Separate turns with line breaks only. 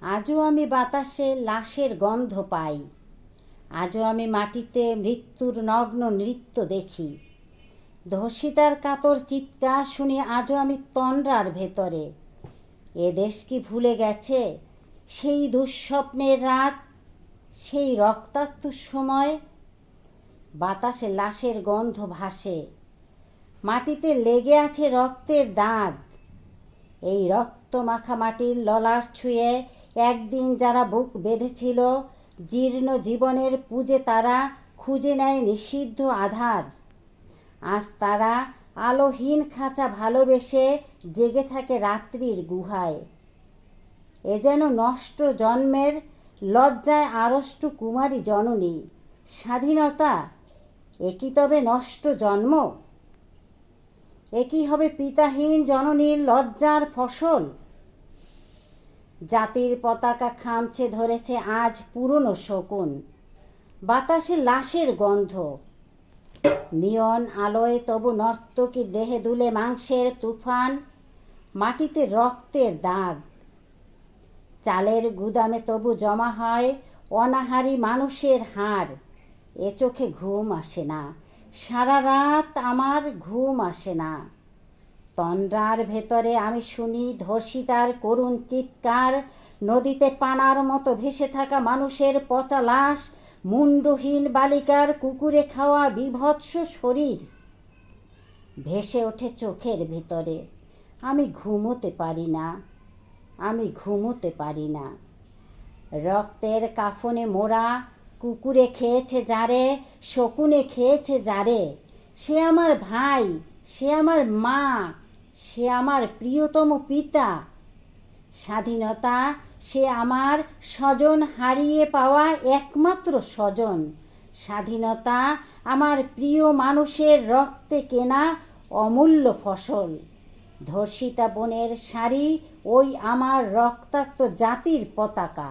আজও আমি বাতাসে লাশের গন্ধ পাই, আজও আমি মাটিতে মৃত্যুর নগ্ন নৃত্য দেখি। ধর্ষিতার কাতর চিৎকার শুনি আজও আমি তন্দ্রার ভেতরে। এ দেশ কি ভুলে গেছে সেই দুঃস্বপ্নের রাত, সেই রক্তাক্ত সময়? বাতাসে লাশের গন্ধ ভাসে, মাটিতে লেগে আছে রক্তের দাগ। এই রক্ত মাখা মাটির ললাট ছুঁয়ে একদিন যারা বুক বেঁধেছিল, জীর্ণ জীবনের পুজে তারা খুঁজে নেয় নিষিদ্ধ আধার। আজ তারা আলোহীন খাঁচা ভালোবেসে জেগে থাকে রাত্রির গুহায়। এ যেন নষ্ট জন্মের লজ্জায় আড়ষ্ট কুমারী জননী। স্বাধীনতা এ কি তবে নষ্ট জন্ম? এ কি হবে পিতাহীন জননীর লজ্জার ফসল? জাতির পতাকা খামছে ধরেছে আজ পুরনো শকুন। বাতাসে লাশের গন্ধ, নিয়ন আলোয় তবু নর্তকী দেহে দুলে মাংসের তুফান, মাটিতে রক্তের দাগ। চালের গুদামে তবু জমা হয় অনাহারী মানুষের হাড়। এ চোখে ঘুম আসে না, সারা রাত আমার ঘুম আসে না। তন্দ্রার ভেতরে আমি শুনি ধর্ষিতার করুণ চিৎকার, নদীতে পানার মতো ভেসে থাকা মানুষের পচা লাশ, মুন্ডহীন বালিকার কুকুরে খাওয়া বিভৎস শরীর ভেসে ওঠে চোখের ভিতরে। আমি ঘুমোতে পারি না, আমি ঘুমোতে পারি না। রক্তের কাফনে মোড়া কুকুরে খেয়েছে যারে, শকুনে খেয়েছে যারে, সে আমার ভাই, সে আমার মা, সে আমার প্রিয়তম পিতা। স্বাধীনতা সে আমার স্বজন হারিয়ে পাওয়া একমাত্র স্বজন। স্বাধীনতা আমার প্রিয় মানুষের রক্তে কেনা অমূল্য ফসল। ধর্ষিতা বোনের শাড়ি ওই আমার রক্তাক্ত জাতির পতাকা।